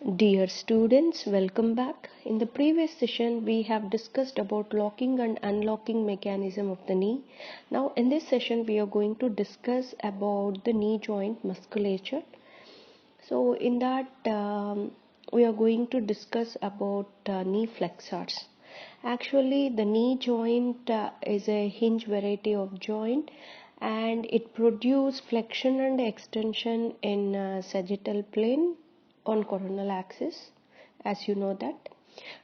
Dear students, welcome back. In the previous session, we have discussed about locking and unlocking mechanism of the knee. Now, in this session, we are going to discuss about the knee joint musculature. So, in that, we are going to discuss about knee flexors. Actually, the knee joint is a hinge variety of joint, and it produces flexion and extension in sagittal plane on coronal axis, as you know that,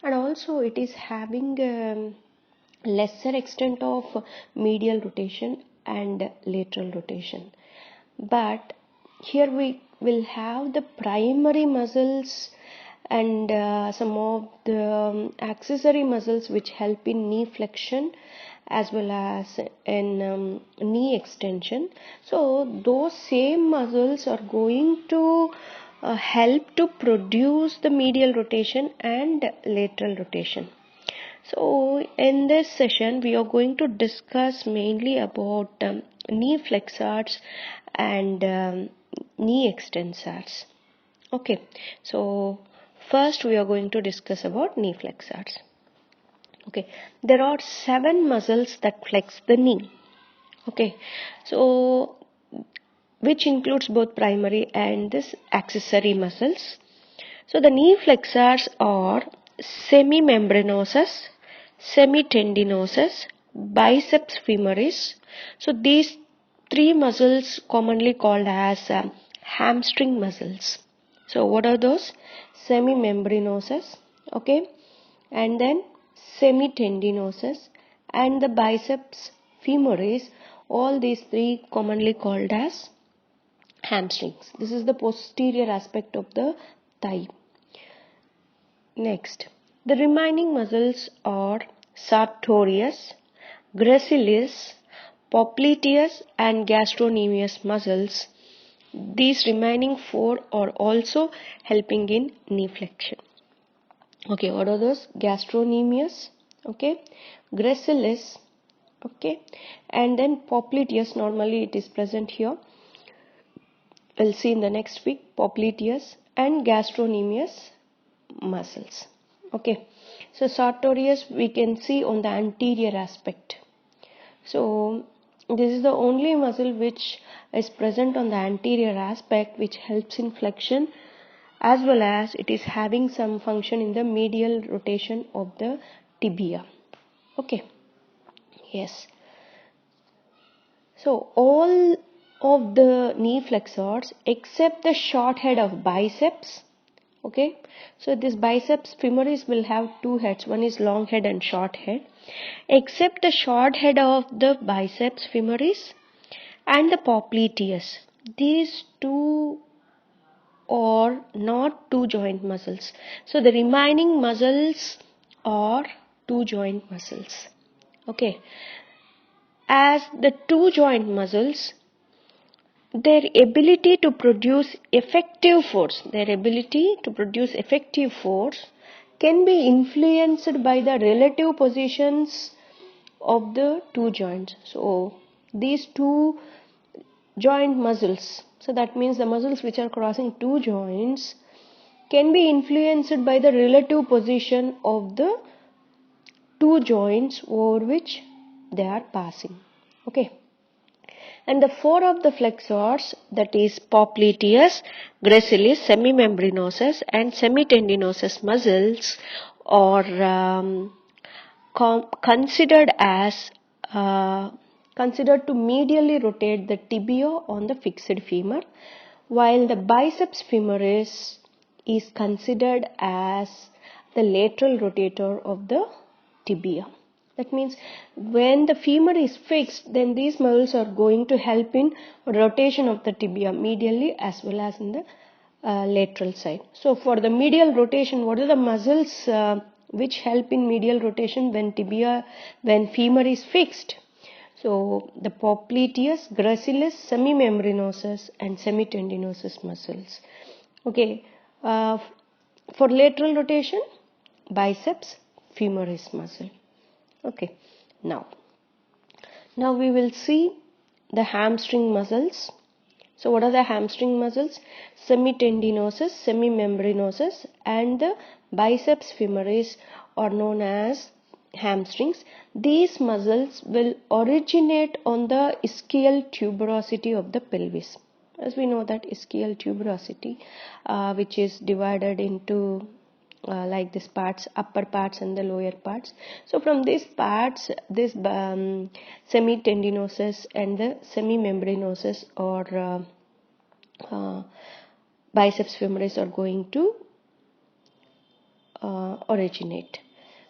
and also it is having lesser extent of medial rotation and lateral rotation. But here we will have the primary muscles and some of the accessory muscles which help in knee flexion as well as in knee extension. So those same muscles are going to help to produce the medial rotation and lateral rotation. So in this session we are going to discuss mainly about knee flexors and knee extensors. Okay, so first we are going to discuss about knee flexors. Okay, there are 7 muscles that flex the knee. Okay, so which includes both primary and this accessory muscles. So the knee flexors are semimembranosus, semitendinosus, biceps femoris. So these 3 muscles commonly called as hamstring muscles. So what are those? Semimembranosus, okay, and then semitendinosus and the biceps femoris. All these 3 commonly called as hamstrings. This is the posterior aspect of the thigh. Next, the remaining muscles are sartorius, gracilis, popliteus and gastrocnemius muscles. These remaining 4 are also helping in knee flexion. Okay, what are those? Gastrocnemius, okay, gracilis, okay, and then popliteus. Normally it is present here. We'll see in the next week. Popliteus and gastrocnemius muscles. Okay, so sartorius we can see on the anterior aspect. So this is the only muscle which is present on the anterior aspect, which helps in flexion as well as it is having some function in the medial rotation of the tibia. Okay, yes. So all of the knee flexors except the short head of biceps. Okay, so this biceps femoris will have 2 heads. One is long head and short head. Except the short head of the biceps femoris and the popliteus. These 2 are not 2 joint muscles. So the remaining muscles are 2 joint muscles. Okay, as the 2 joint muscles, their ability to produce effective force can be influenced by the relative positions of the 2 joints. So these 2 joint muscles, so that means the muscles which are crossing 2 joints can be influenced by the relative position of the 2 joints over which they are passing. Okay, and the 4 of the flexors, that is popliteus, gracilis, semimembranosus and semitendinosus muscles are considered to medially rotate the tibia on the fixed femur, while the biceps femoris is considered as the lateral rotator of the tibia. That means when the femur is fixed, then these muscles are going to help in rotation of the tibia medially as well as in the lateral side. So for the medial rotation, what are the muscles which help in medial rotation when femur is fixed? So the popliteus, gracilis, semimembranosus and semitendinosus muscles. Okay, for lateral rotation, biceps femoris muscle. Okay, now we will see the hamstring muscles. So what are the hamstring muscles? Semitendinosus, semimembranosus, and the biceps femoris are known as hamstrings. These muscles will originate on the ischial tuberosity of the pelvis. As we know that ischial tuberosity, which is divided into like this parts, upper parts and the lower parts. So from these parts, this semitendinosus and the semimembranosus or biceps femoris are going to originate.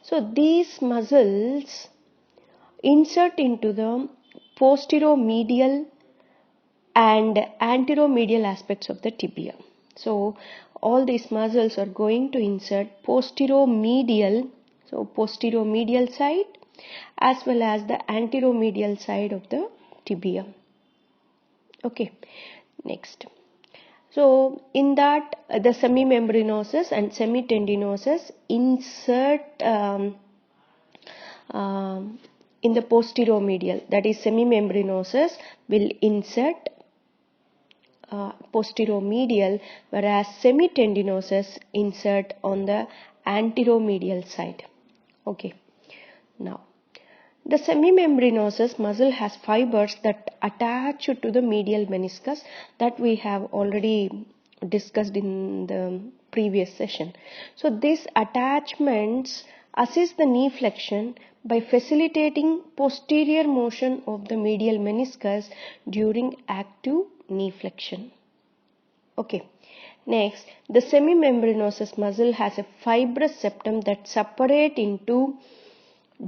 So these muscles insert into the posteromedial and anteromedial aspects of the tibia. So all these muscles are going to insert posteromedial, so posteromedial side as well as the anteromedial side of the tibia. Okay, next. So in that the semimembranosus and semitendinosus insert in the posteromedial, that is semimembranosus will insert posteromedial, whereas semitendinosus insert on the anteromedial side. Okay, now the semimembranosus muscle has fibers that attach to the medial meniscus that we have already discussed in the previous session. So these attachments assist the knee flexion by facilitating posterior motion of the medial meniscus during active knee flexion. Okay. Next, the semimembranosus muscle has a fibrous septum that separate into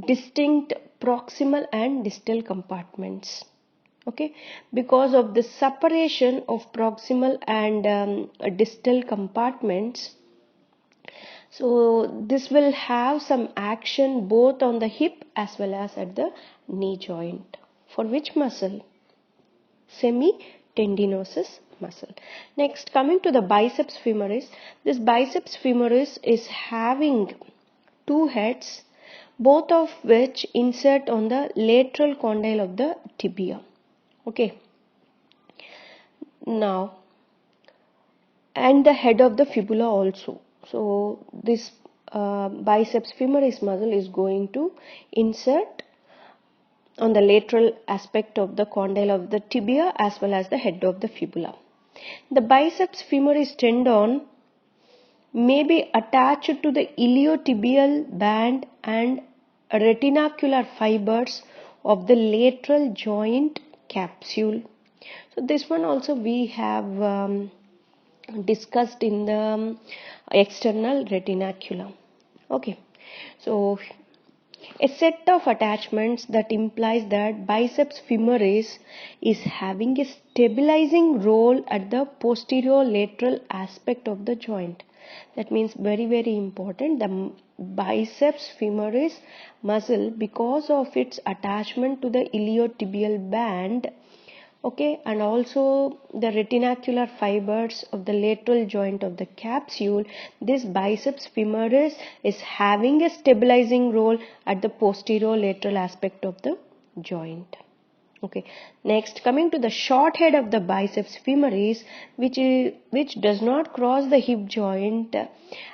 distinct proximal and distal compartments. Okay, because of the separation of proximal and distal compartments, so this will have some action both on the hip as well as at the knee joint. For which muscle? Semitendinosus muscle. Next, coming to the biceps femoris, this biceps femoris is having two heads, both of which insert on the lateral condyle of the tibia. Okay. Now, and the head of the fibula also. So this biceps femoris muscle is going to insert on the lateral aspect of the condyle of the tibia as well as the head of the fibula. The biceps femoris tendon may be attached to the iliotibial band and retinacular fibers of the lateral joint capsule. So this one also we have discussed in the external retinaculum. Okay, so a set of attachments that implies that biceps femoris is having a stabilizing role at the posterior lateral aspect of the joint. That means very important, the biceps femoris muscle, because of its attachment to the iliotibial band, okay, and also the retinacular fibers of the lateral joint of the capsule, this biceps femoris is having a stabilizing role at the posterior lateral aspect of the joint. Okay, next, coming to the short head of the biceps femoris, which does not cross the hip joint,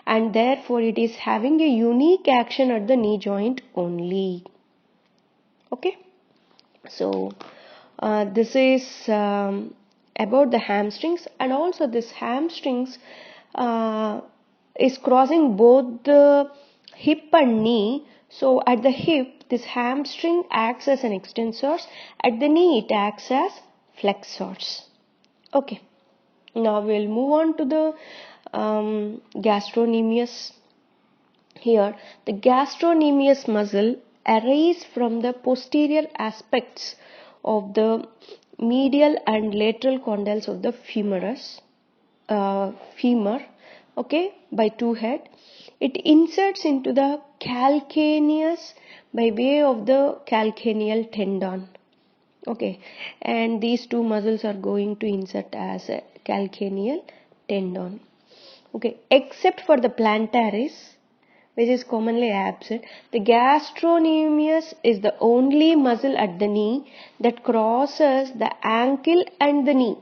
and therefore it is having a unique action at the knee joint only. Okay, so this is about the hamstrings, and also this hamstrings is crossing both the hip and knee. So at the hip, this hamstring acts as an extensor, at the knee it acts as flexors. Okay, now we'll move on to the gastrocnemius. Here the gastrocnemius muscle arises from the posterior aspects of the medial and lateral condyles of the femur, okay, by two head. It inserts into the calcaneus by way of the calcaneal tendon. Okay, and these two muscles are going to insert as a calcaneal tendon. Okay, except for the plantaris, which is commonly absent, the gastrocnemius is the only muscle at the knee that crosses the ankle and the knee.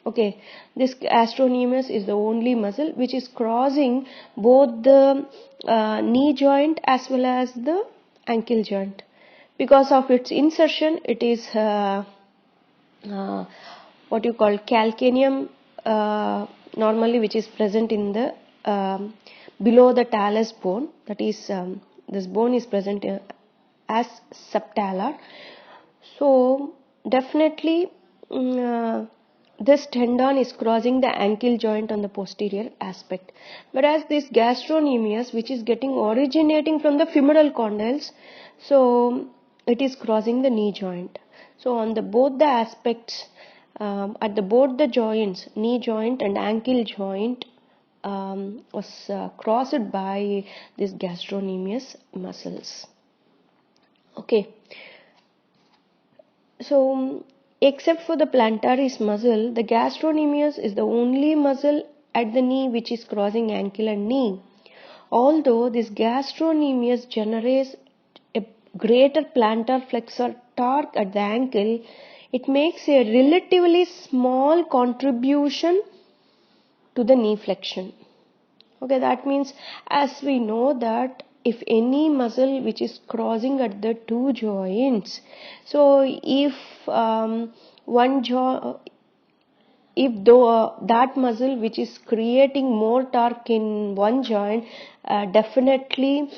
Okay, this gastrocnemius is the only muscle which is crossing both the knee joint as well as the ankle joint. Because of its insertion, it is what you call calcaneum, normally, which is present in the below the talus bone. That is, this bone is present as subtalar. So definitely this tendon is crossing the ankle joint on the posterior aspect, whereas this gastrocnemius, which is originating from the femoral condyles, so it is crossing the knee joint. So on the both the aspects, at the both the joints, knee joint and ankle joint, was crossed by this gastrocnemius muscles. Okay. So except for the plantaris muscle, the gastrocnemius is the only muscle at the knee which is crossing ankle and knee. Although this gastrocnemius generates a greater plantar flexor torque at the ankle, it makes a relatively small contribution to the knee flexion. Okay, that means, as we know that if any muscle which is crossing at the two joints, so if that muscle which is creating more torque in one joint, definitely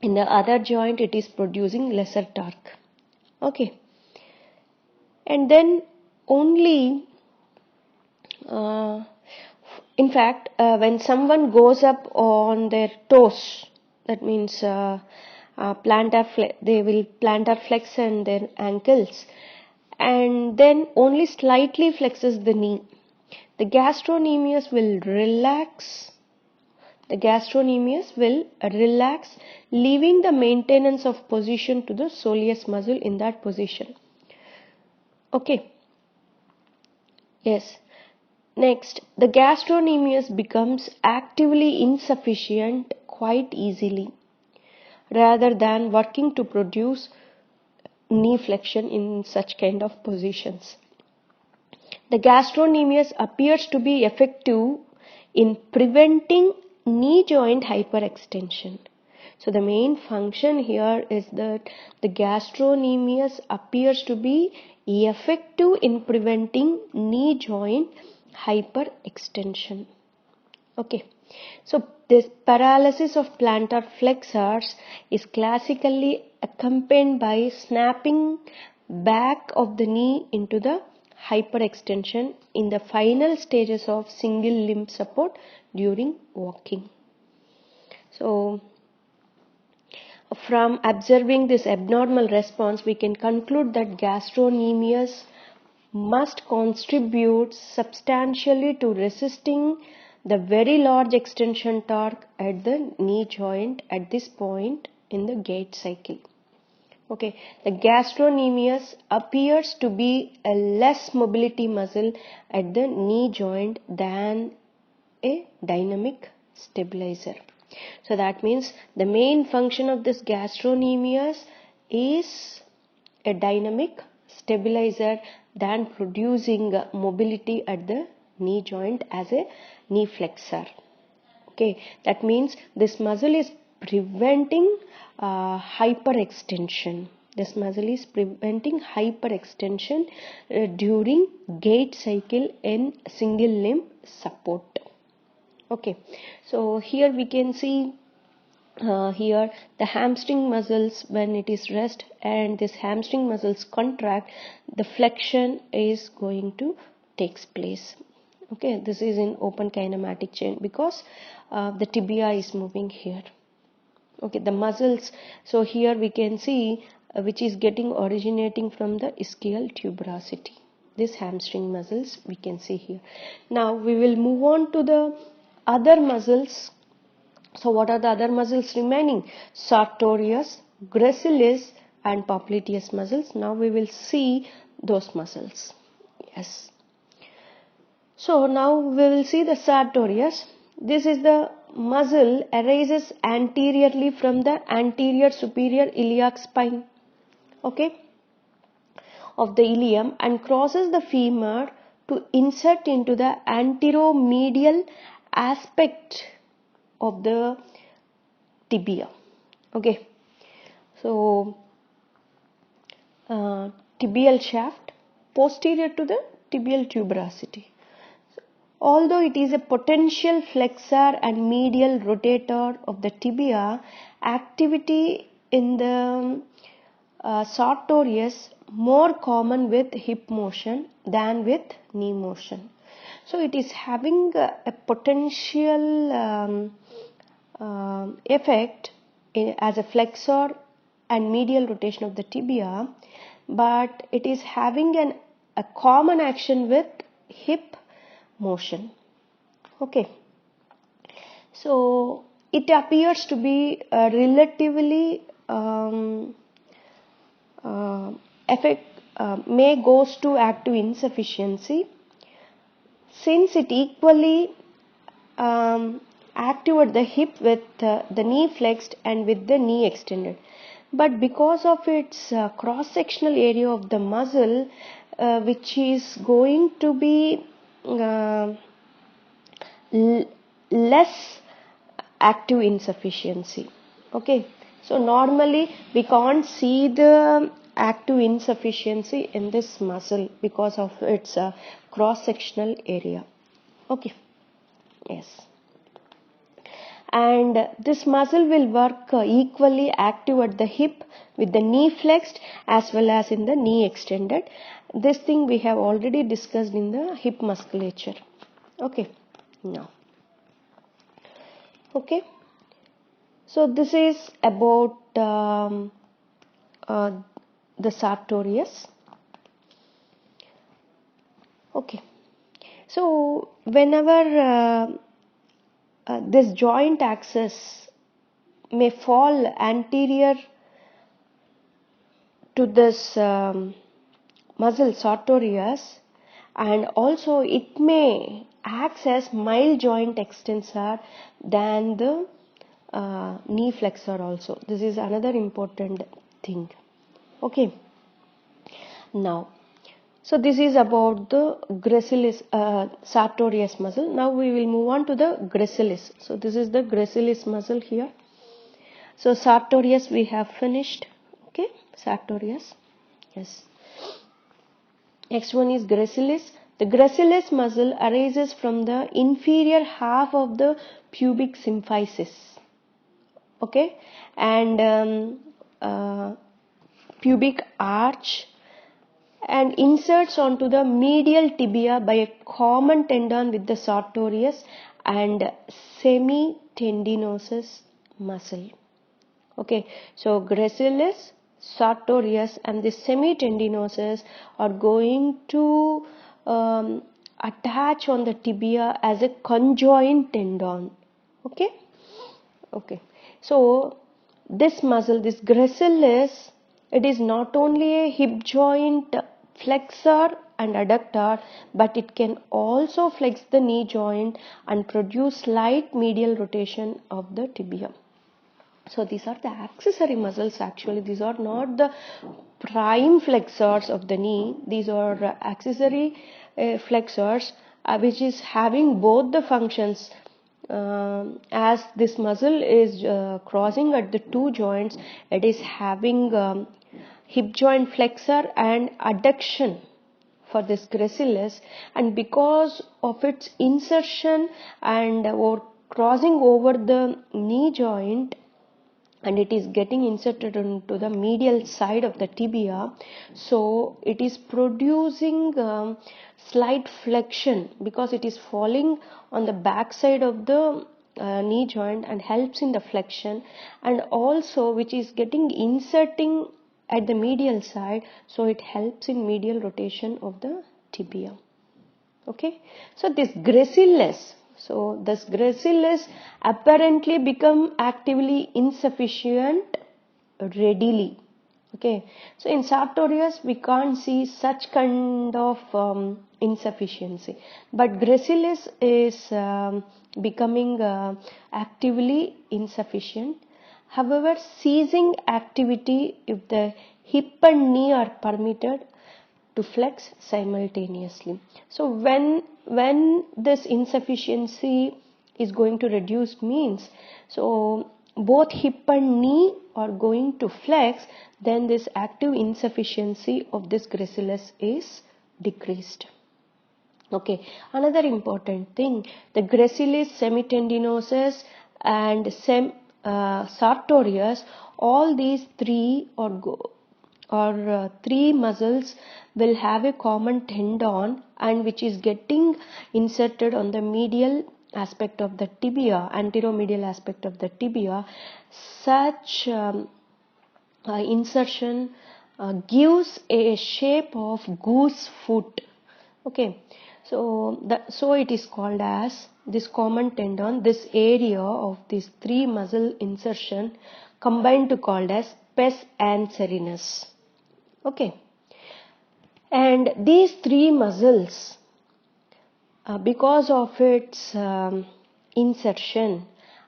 in the other joint it is producing lesser torque. Okay, and then only in fact, when someone goes up on their toes, that means they will plantar flex on their ankles, and then only slightly flexes the knee. The gastrocnemius will relax. The gastrocnemius will relax, leaving the maintenance of position to the soleus muscle in that position. Okay. Yes. Next, the gastrocnemius becomes actively insufficient quite easily, rather than working to produce knee flexion in such kind of positions. The gastrocnemius appears to be effective in preventing knee joint hyperextension. So the main function here is that the gastrocnemius appears to be effective in preventing knee joint hyperextension. Okay, so this paralysis of plantar flexors is classically accompanied by snapping back of the knee into the hyperextension in the final stages of single limb support during walking. So from observing this abnormal response, we can conclude that gastrocnemius must contribute substantially to resisting the very large extension torque at the knee joint at this point in the gait cycle. Okay, the gastrocnemius appears to be a less mobility muscle at the knee joint than a dynamic stabilizer. So that means the main function of this gastrocnemius is a dynamic stabilizer than producing mobility at the knee joint as a knee flexor. Okay, that means this muscle is preventing hyperextension. This muscle is preventing hyperextension during gait cycle and single limb support. Okay, so here we can see here the hamstring muscles, when it is rest and this hamstring muscles contract, the flexion is going to takes place. Okay, this is in open kinematic chain because the tibia is moving here. Okay, the muscles, so here we can see which is originating from the ischial tuberosity. This hamstring muscles we can see here. Now we will move on to the other muscles. So what are the other muscles remaining? Sartorius, gracilis and popliteus muscles. Now we will see those muscles. Yes. So now we will see the sartorius. This is the muscle arises anteriorly from the anterior superior iliac spine, okay, of the ilium and crosses the femur to insert into the anteromedial aspect of the tibia. Okay, so tibial shaft posterior to the tibial tuberosity. Although it is a potential flexor and medial rotator of the tibia, activity in the sartorius more common with hip motion than with knee motion. So it is having a potential effect as a flexor and medial rotation of the tibia, but it is having a common action with hip motion. Okay, so it appears to be relatively may goes to active insufficiency, since it equally active at the hip with the knee flexed and with the knee extended. But because of its cross-sectional area of the muscle, which is going to be less active insufficiency. Okay, so normally we can't see the active insufficiency in this muscle because of its cross-sectional area. Okay, yes, and this muscle will work equally active at the hip with the knee flexed as well as in the knee extended. This thing we have already discussed in the hip musculature. Okay, now, okay, so this is about the sartorius. Okay, so whenever this joint axis may fall anterior to this muscle sartorius, and also it may act as mild joint extensor than the knee flexor also. This is another important thing. Okay, now, so this is about the gracilis sartorius muscle. Now we will move on to the gracilis. So this is the gracilis muscle here. So sartorius we have finished. Okay, sartorius, yes. Next one is gracilis. The gracilis muscle arises from the inferior half of the pubic symphysis. Okay, and pubic arch, and inserts onto the medial tibia by a common tendon with the sartorius and semitendinosus muscle. Okay, so gracilis, sartorius and the semitendinosus are going to attach on the tibia as a conjoint tendon. Okay, okay, so this muscle, this gracilis, it is not only a hip joint flexor and adductor, but it can also flex the knee joint and produce slight medial rotation of the tibia. So these are the accessory muscles actually. These are not the prime flexors of the knee. These are accessory flexors which is having both the functions. As this muscle is crossing at the two joints, it is having hip joint flexor and adduction for this gracilis, and because of its insertion and or crossing over the knee joint, and it is getting inserted into the medial side of the tibia, so it is producing slight flexion because it is falling on the back side of the knee joint and helps in the flexion, and also which is getting inserting at the medial side, so it helps in medial rotation of the tibia. Okay, so this gracilis, apparently become actively insufficient readily. Okay, so in sartorius we can't see such kind of insufficiency, but gracilis is becoming actively insufficient. However, ceasing activity if the hip and knee are permitted to flex simultaneously. So when this insufficiency is going to reduce means, so both hip and knee are going to flex, then this active insufficiency of this gracilis is decreased. Okay, another important thing, the gracilis, semitendinosus and sartorius, all these three three muscles will have a common tendon, and which is getting inserted on the medial aspect of the tibia, anteromedial aspect of the tibia. Such insertion gives a shape of goose foot. Okay, so it is called as this common tendon, this area of these three muscle insertion combined to called as pes anserinus. Okay, and these three muscles, because of its insertion,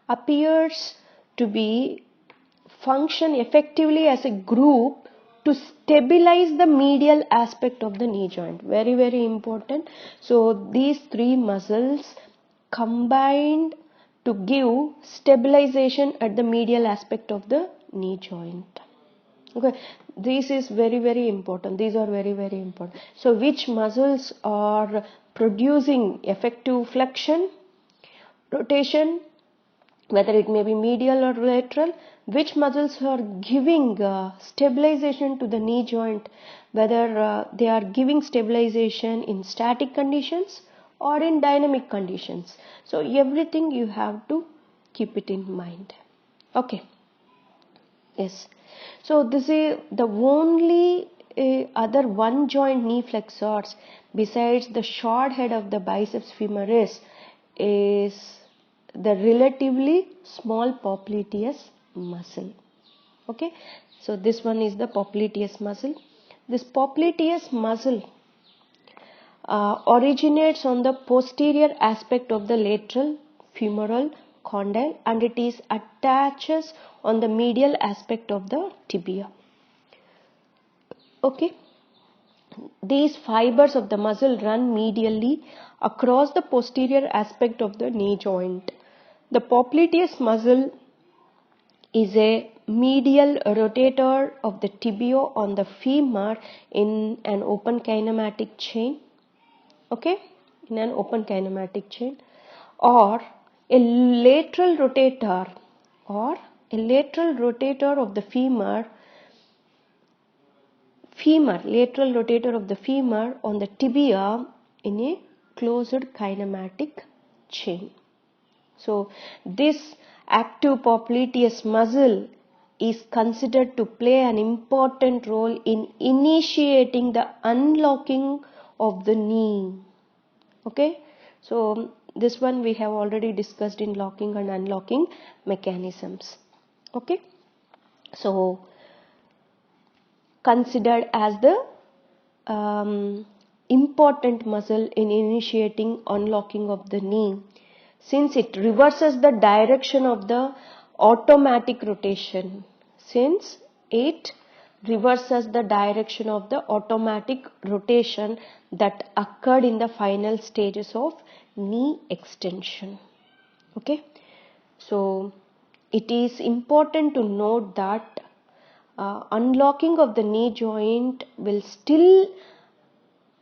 appears to be function effectively as a group to stabilize the medial aspect of the knee joint. Very, very important. So these three muscles combined to give stabilization at the medial aspect of the knee joint. Okay, this is very, very important. These are very, very important. So which muscles are producing effective flexion, rotation, whether it may be medial or lateral, which muscles are giving stabilization to the knee joint, whether they are giving stabilization in static conditions or in dynamic conditions. So everything you have to keep it in mind. Okay, yes. So this is the only other one joint knee flexors besides the short head of the biceps femoris is the relatively small popliteus muscle. Okay, so this one is the popliteus muscle. This popliteus muscle originates on the posterior aspect of the lateral femoral condyle, and it is attaches on the medial aspect of the tibia. Okay, these fibers of the muscle run medially across the posterior aspect of the knee joint. The popliteus muscle is a medial rotator of the tibia on the femur in an open kinematic chain. Okay, in an open kinematic chain, or a lateral rotator of the lateral rotator of the femur on the tibia in a closed kinematic chain. So this active popliteus muscle is considered to play an important role in initiating the unlocking of the knee. Okay, so this one we have already discussed in locking and unlocking mechanisms. Okay, so considered as the important muscle in initiating unlocking of the knee, since it reverses the direction of the automatic rotation. Since it reverses the direction of the automatic rotation that occurred in the final stages of knee extension. Okay, so it is important to note that unlocking of the knee joint will still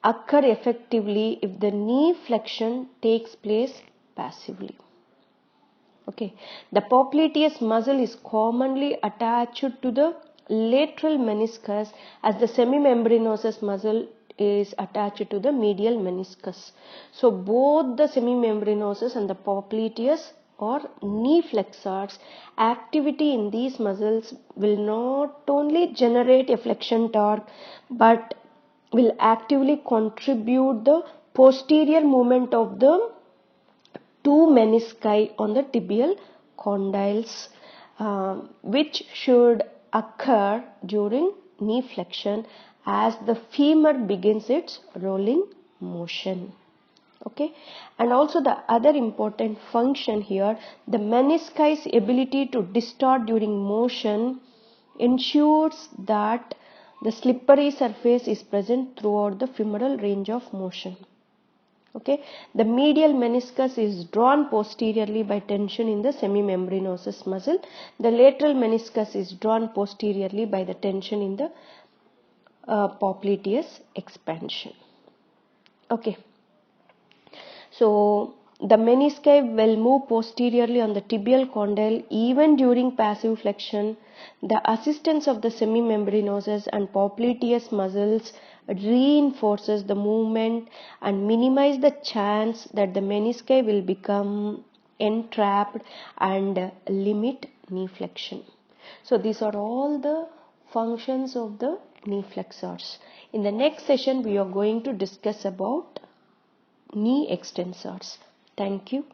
occur effectively if the knee flexion takes place passively. Okay, the popliteus muscle is commonly attached to the lateral meniscus, as the semimembranosus muscle is attached to the medial meniscus. So both the semimembranosus and the popliteus or knee flexors, activity in these muscles will not only generate a flexion torque but will actively contribute the posterior movement of the two menisci on the tibial condyles, which should occur during knee flexion as the femur begins its rolling motion. Okay, and also the other important function here, the menisci's ability to distort during motion ensures that The slippery surface is present throughout the femoral range of motion. Okay, the medial meniscus is drawn posteriorly by tension in the semimembranosus muscle. The lateral meniscus is drawn posteriorly by the tension in the popliteus expansion. Okay, so the menisci will move posteriorly on the tibial condyle even during passive flexion. The assistance of the semimembranosus and popliteus muscles reinforces the movement and minimize the chance that the menisci will become entrapped and limit knee flexion. So these are all the functions of the knee flexors. In the next session we are going to discuss about knee extensors. Thank you.